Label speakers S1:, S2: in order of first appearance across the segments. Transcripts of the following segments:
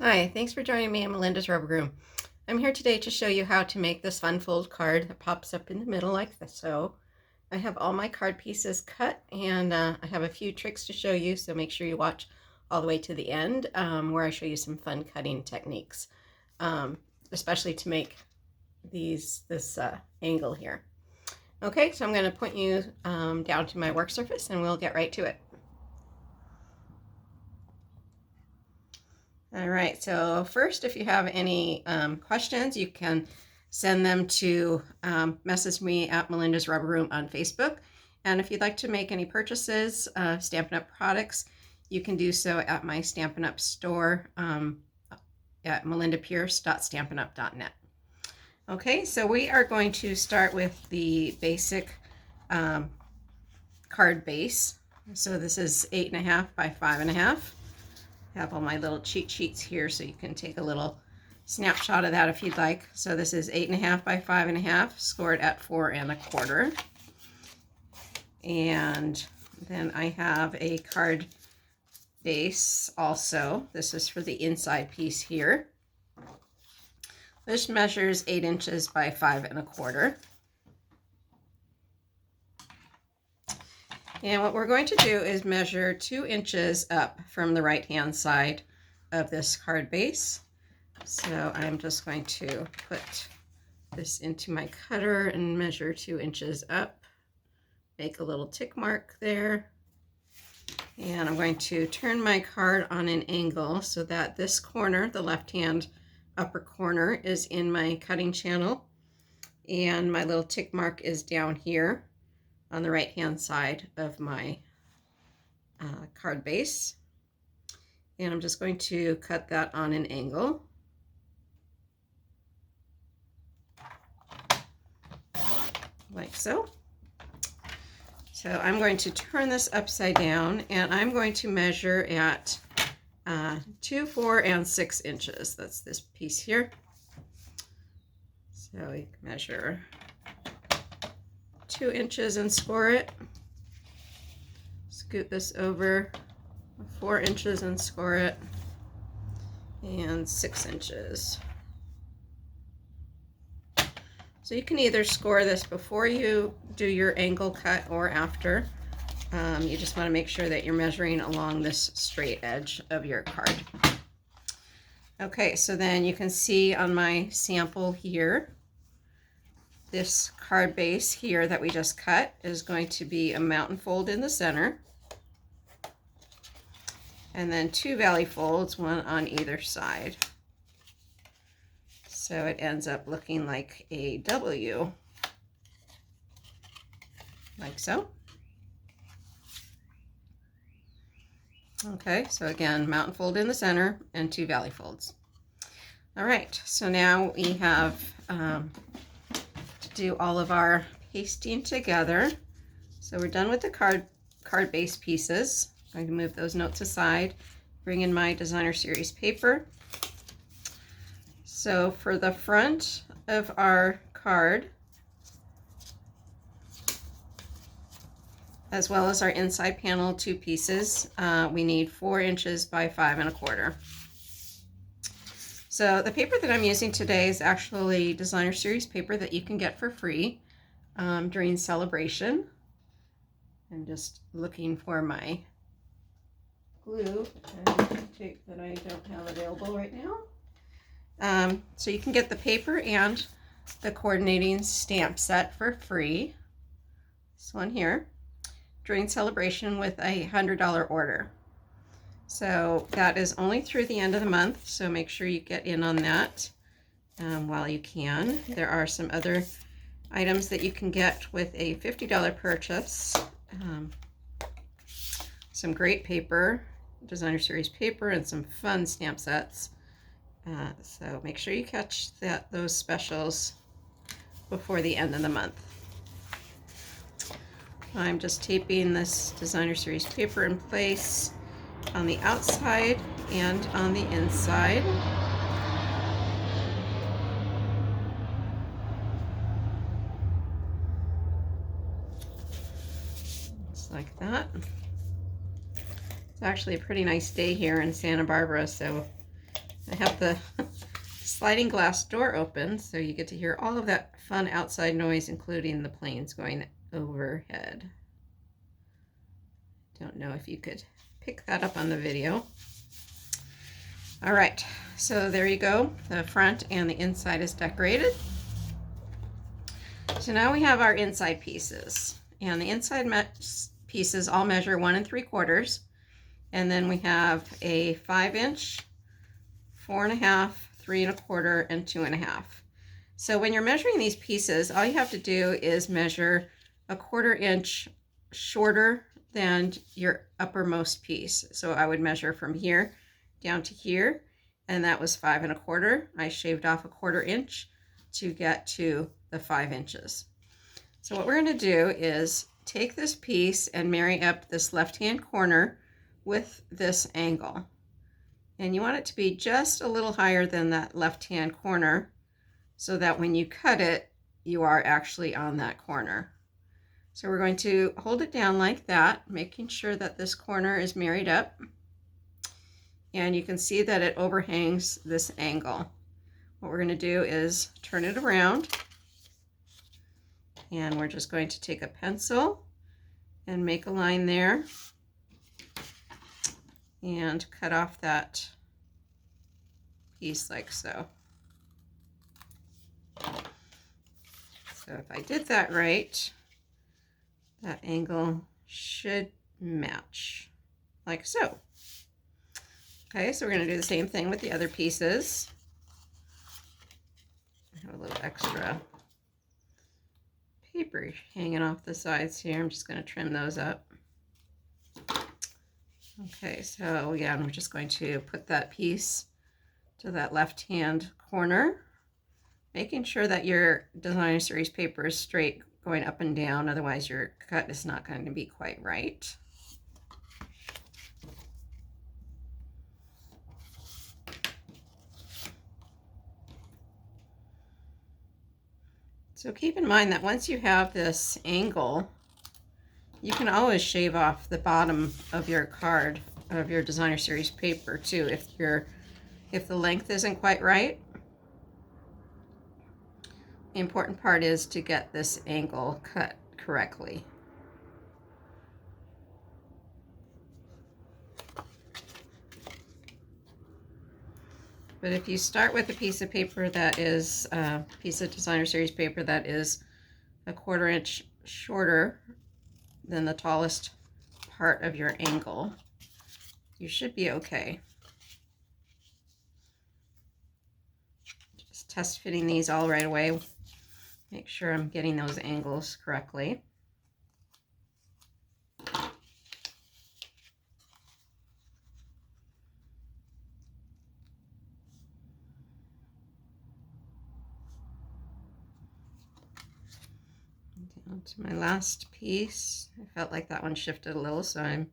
S1: Hi, thanks for joining me in Melinda's Rubber Room. I'm here today to show you how to make this fun fold card that pops up in the middle like this. So I have all my card pieces cut, and I have a few tricks to show you, so make sure you watch all the way to the end where I show you some fun cutting techniques, especially to make this angle here. Okay, so I'm going to point you down to my work surface and we'll get right to it. All right, so first, if you have any questions, you can send them to message me at Melinda's Rubber Room on Facebook. And if you'd like to make any purchases of Stampin' Up! Products, you can do so at my Stampin' Up! Store at melindapierce.stampinup.net. Okay, so we are going to start with the basic card base. So this is 8.5 by 5.5. I have all my little cheat sheets here, so you can take a little snapshot of that if you'd like. So this is 8.5 by 5.5, scored at 4 1/4. And then I have a card base also. This is for the inside piece here. This measures 8 inches by 5 1/4. And what we're going to do is measure 2 inches up from the right-hand side of this card base. So I'm just going to put this into my cutter and measure 2 inches up. Make a little tick mark there. And I'm going to turn my card on an angle so that this corner, the left-hand upper corner, is in my cutting channel. And my little tick mark is down here on the right hand side of my card base, and I'm just going to cut that on an angle like so. So I'm going to turn this upside down, and I'm going to measure at 2, 4, and 6 inches. That's this piece here. So we measure 2 inches and score it. Scoot this over 4 inches and score it, and 6 inches. So you can either score this before you do your angle cut or after. You just want to make sure that you're measuring along this straight edge of your card. Okay, so then you can see on my sample here, this card base here that we just cut is going to be a mountain fold in the center, and then 2 valley folds, one on either side. So it ends up looking like a W, like so. Okay, so again, mountain fold in the center and 2 valley folds. All right, so now we have do all of our pasting together. So we're done with the card base pieces. I'm going to move those notes aside, bring in my designer series paper. So for the front of our card, as well as our inside panel 2 pieces, we need 4 inches by 5 1/4. So the paper that I'm using today is actually designer series paper that you can get for free during Saleabration. I'm just looking for my glue and tape that I don't have available right now. So you can get the paper and the coordinating stamp set for free. This one here, during Saleabration with a $100 order. So that is only through the end of the month, so make sure you get in on that while you can. There are some other items that you can get with a $50 purchase. Some great paper, designer series paper, and some fun stamp sets. So make sure you catch those specials before the end of the month. I'm just taping this designer series paper in place on the outside and on the inside. Just like that. It's actually a pretty nice day here in Santa Barbara, so I have the sliding glass door open, so you get to hear all of that fun outside noise, including the planes going overhead. Don't know if you could pick that up on the video. All right, so there you go. The front and the inside is decorated. So now we have our inside pieces, and the inside pieces all measure 1 3/4, and then we have a 5-inch, 4 1/2, 3 1/4, and 2 1/2. So when you're measuring these pieces, all you have to do is measure a 1/4 inch shorter than your uppermost piece. So I would measure from here down to here, and that was 5 1/4. I shaved off a 1/4 inch to get to the 5 inches. So what we're going to do is take this piece and marry up this left-hand corner with this angle. And you want it to be just a little higher than that left-hand corner so that when you cut it, you are actually on that corner. So we're going to hold it down like that, making sure that this corner is married up. And you can see that it overhangs this angle. What we're going to do is turn it around, and we're just going to take a pencil and make a line there and cut off that piece like so. So if I did that right, that angle should match like so. Okay, so we're going to do the same thing with the other pieces. I have a little extra paper hanging off the sides here. I'm just going to trim those up. Okay, so yeah, I'm just going to put that piece to that left-hand corner, making sure that your designer series paper is straight going up and down, otherwise your cut is not going to be quite right. So keep in mind that once you have this angle, you can always shave off the bottom of your card, of your designer series paper too, if the length isn't quite right. The important part is to get this angle cut correctly. But if you start with a piece of paper that is a piece of designer series paper that is a 1/4 inch shorter than the tallest part of your angle, you should be okay. Just test fitting these all right away. Make sure I'm getting those angles correctly. Down to my last piece. I felt like that one shifted a little, so I'm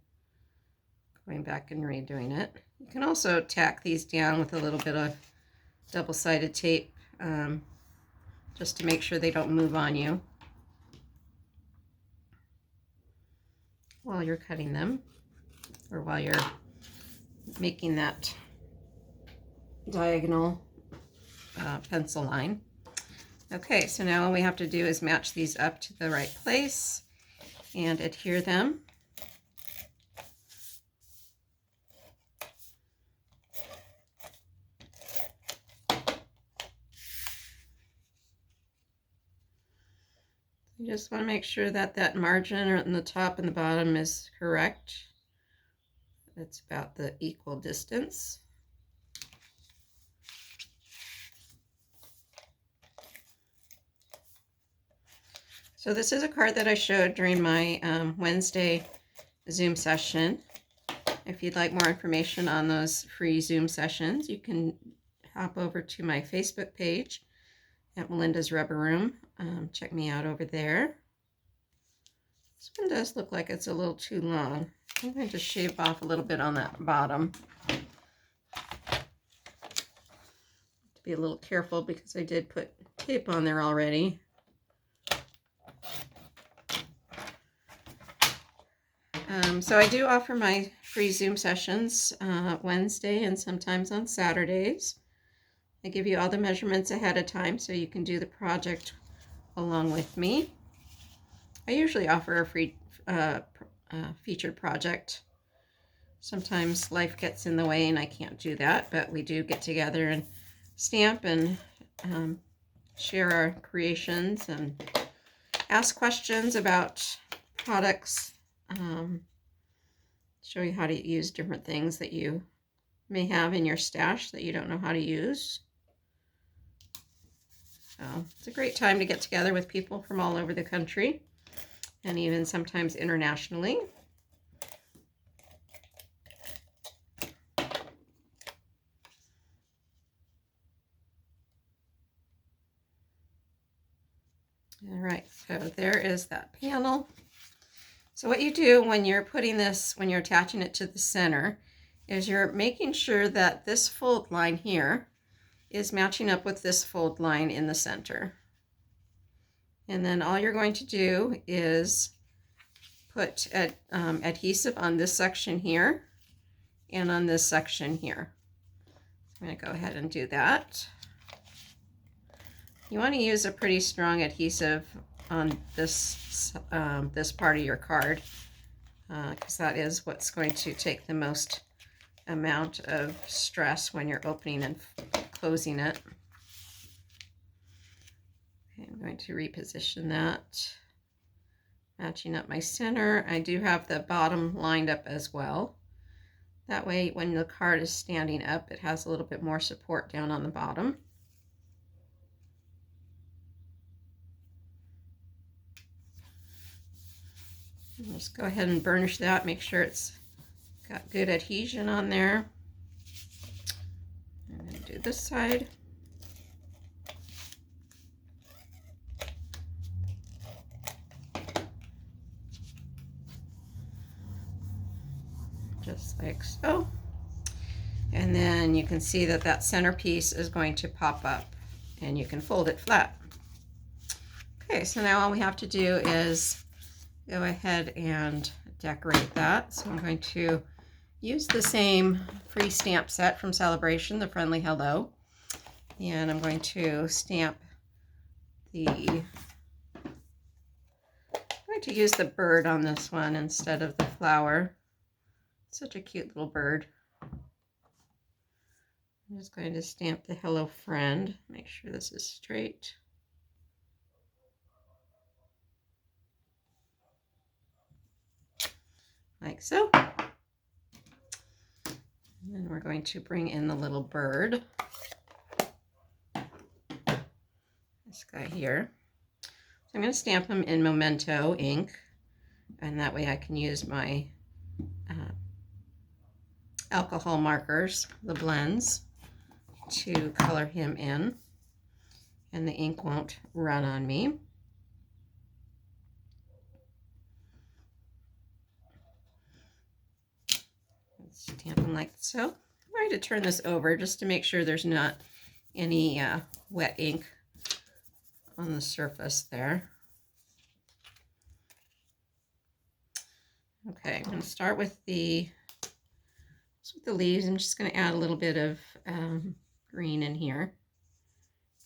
S1: going back and redoing it. You can also tack these down with a little bit of double-sided tape, just to make sure they don't move on you while you're cutting them, or while you're making that diagonal pencil line. Okay, so now all we have to do is match these up to the right place and adhere them. You just want to make sure that that margin on the top and the bottom is correct. It's about the equal distance. So this is a card that I showed during my Wednesday Zoom session. If you'd like more information on those free Zoom sessions, you can hop over to my Facebook page at Melinda's Rubber Room. Check me out over there. This one does look like it's a little too long. I'm going to shave off a little bit on that bottom. To be a little careful because I did put tape on there already. So I do offer my free Zoom sessions Wednesday and sometimes on Saturdays. I give you all the measurements ahead of time so you can do the project along with me. I usually offer a free featured project. Sometimes life gets in the way and I can't do that, but we do get together and stamp and share our creations and ask questions about products, show you how to use different things that you may have in your stash that you don't know how to use. So it's a great time to get together with people from all over the country and even sometimes internationally. All right, so there is that panel. So what you do when you're putting this, when you're attaching it to the center, is you're making sure that this fold line here is matching up with this fold line in the center. And then all you're going to do is put adhesive on this section here and on this section here. I'm going to go ahead and do that. You want to use a pretty strong adhesive on this this part of your card because that is what's going to take the most amount of stress when you're opening and closing it. Okay, I'm going to reposition that, matching up my center. I do have the bottom lined up as well. That way when the card is standing up, it has a little bit more support down on the bottom. Just go ahead and burnish that, make sure it's got good adhesion on there. I'm going to do this side. Just like so. And then you can see that that centerpiece is going to pop up and you can fold it flat. Okay, so now all we have to do is go ahead and decorate that. So I'm going to use the same free stamp set from Saleabration, the Friendly Hello. And I'm going to stamp I'm going to use the bird on this one instead of the flower. Such a cute little bird. I'm just going to stamp the Hello Friend. Make sure this is straight. Like so. And then we're going to bring in the little bird. This guy here. So I'm going to stamp him in Memento ink, and that way I can use my alcohol markers, the blends, to color him in, and the ink won't run on me. Stamp them like so. I'm going to turn this over just to make sure there's not any wet ink on the surface there. Okay, I'm going to start with the leaves. I'm just going to add a little bit of green in here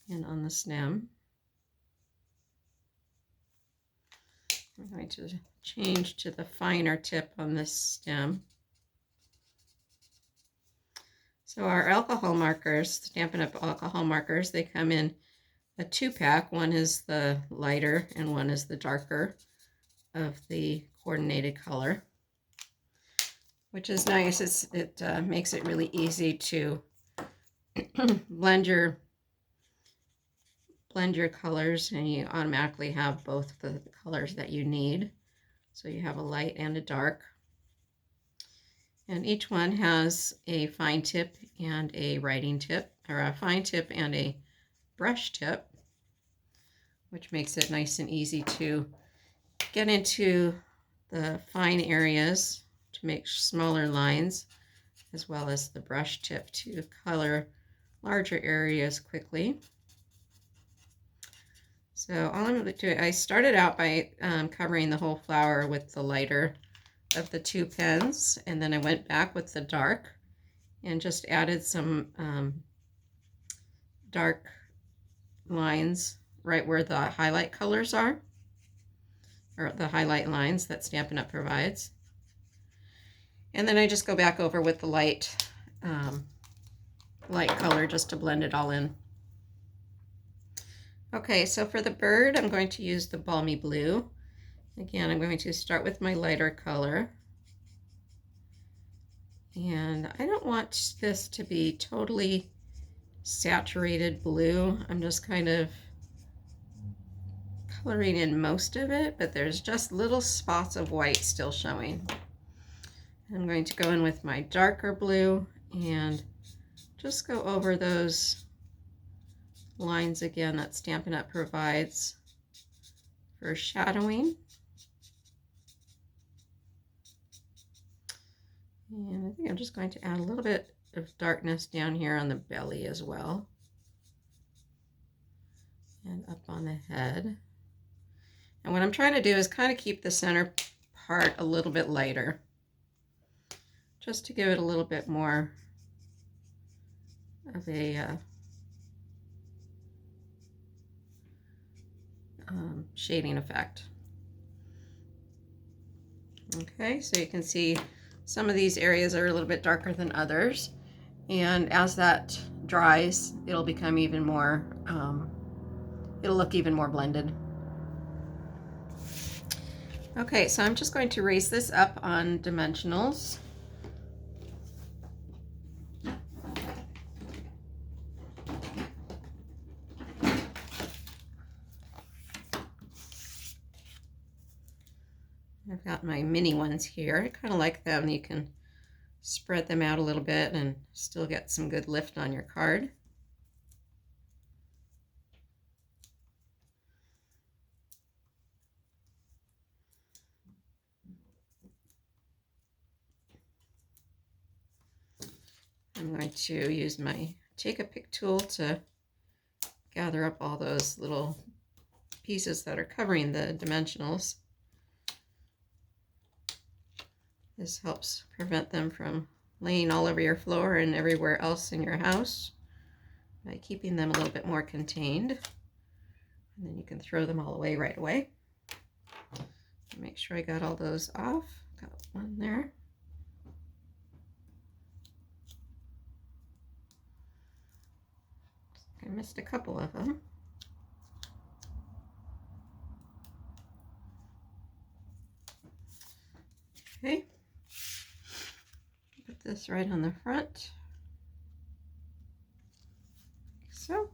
S1: and on the stem. I'm going to change to the finer tip on this stem. So our alcohol markers, Stampin' Up! Alcohol markers, they come in a 2-pack. One is the lighter and one is the darker of the coordinated color, which is nice. It makes it really easy to blend your colors, and you automatically have both the colors that you need. So you have a light and a dark. And each one has a fine tip and a writing tip, or a fine tip and a brush tip, which makes it nice and easy to get into the fine areas to make smaller lines, as well as the brush tip to color larger areas quickly. So all I'm going to do, I started out by covering the whole flower with the lighter of the two pens, and then I went back with the dark and just added some dark lines right where the highlight colors are, or the highlight lines that Stampin' Up! Provides. And then I just go back over with the light color just to blend it all in. Okay, so for the bird, I'm going to use the Balmy Blue. Again, I'm going to start with my lighter color. And I don't want this to be totally saturated blue. I'm just kind of coloring in most of it, but there's just little spots of white still showing. I'm going to go in with my darker blue and just go over those lines again that Stampin' Up! Provides for shadowing. And I think I'm just going to add a little bit of darkness down here on the belly as well, and up on the head. And what I'm trying to do is kind of keep the center part a little bit lighter, just to give it a little bit more of a shading effect. Okay, so you can see some of these areas are a little bit darker than others, and as that dries, it'll become even more, it'll look even more blended. Okay, so I'm just going to raise this up on dimensionals. I've got my mini ones here. I kind of like them. You can spread them out a little bit and still get some good lift on your card. I'm going to use my Take a Pick tool to gather up all those little pieces that are covering the dimensionals. This helps prevent them from laying all over your floor and everywhere else in your house by keeping them a little bit more contained. And then you can throw them all away right away. Make sure I got all those off. Got one there. I missed a couple of them. Okay. Put this right on the front. Like so.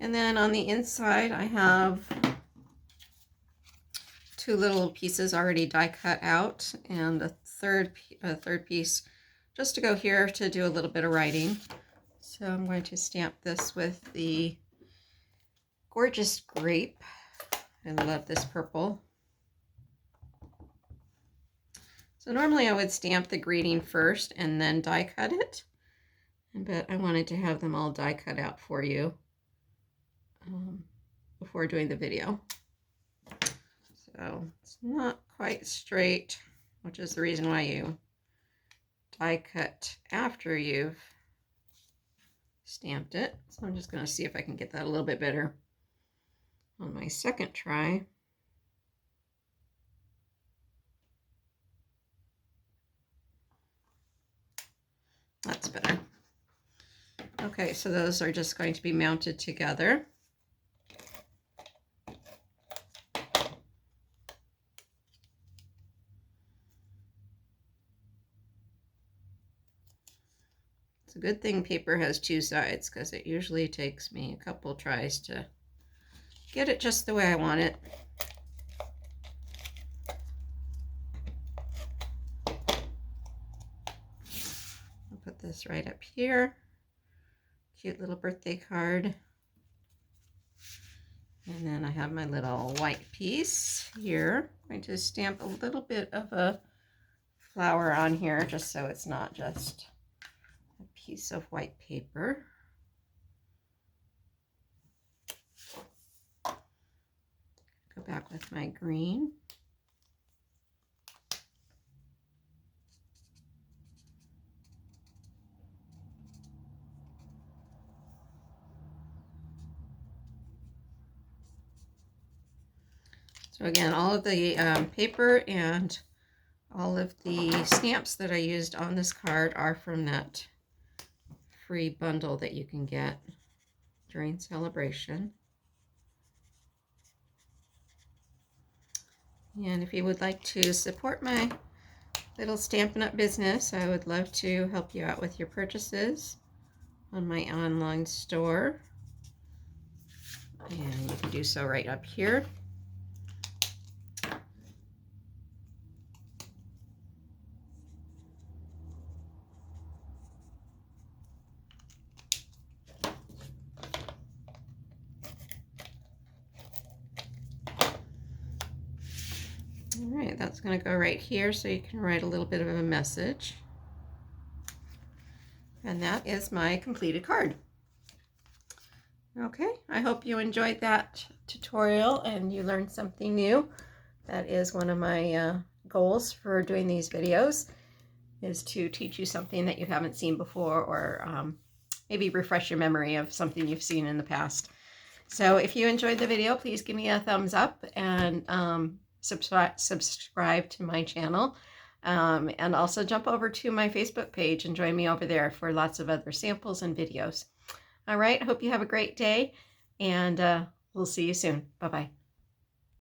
S1: And then on the inside, I have two little pieces already die cut out, and a third piece just to go here to do a little bit of writing. So I'm going to stamp this with the Gorgeous Grape. I love this purple. So normally I would stamp the greeting first and then die cut it, but I wanted to have them all die cut out for you before doing the video. So it's not quite straight, which is the reason why you die cut after you've stamped it. So I'm just going to see if I can get that a little bit better on my second try. That's better. Okay, so those are just going to be mounted together. It's a good thing paper has two sides, because it usually takes me a couple tries to get it just the way I want it. I'll put this right up here. Cute little birthday card. And then I have my little white piece here. I'm going to stamp a little bit of a flower on here just so it's not just a piece of white paper. Go back with my green. So again, all of the paper and all of the stamps that I used on this card are from that free bundle that you can get during Saleabration. And if you would like to support my little Stampin' Up! Business, I would love to help you out with your purchases on my online store. And you can do so right up here. All right, that's going to go right here so you can write a little bit of a message. And that is my completed card. Okay, I hope you enjoyed that tutorial and you learned something new. That is one of my goals for doing these videos, is to teach you something that you haven't seen before, or maybe refresh your memory of something you've seen in the past. So if you enjoyed the video, please give me a thumbs up and subscribe to my channel. And also jump over to my Facebook page and join me over there for lots of other samples and videos. All right, hope you have a great day, and we'll see you soon. Bye-bye.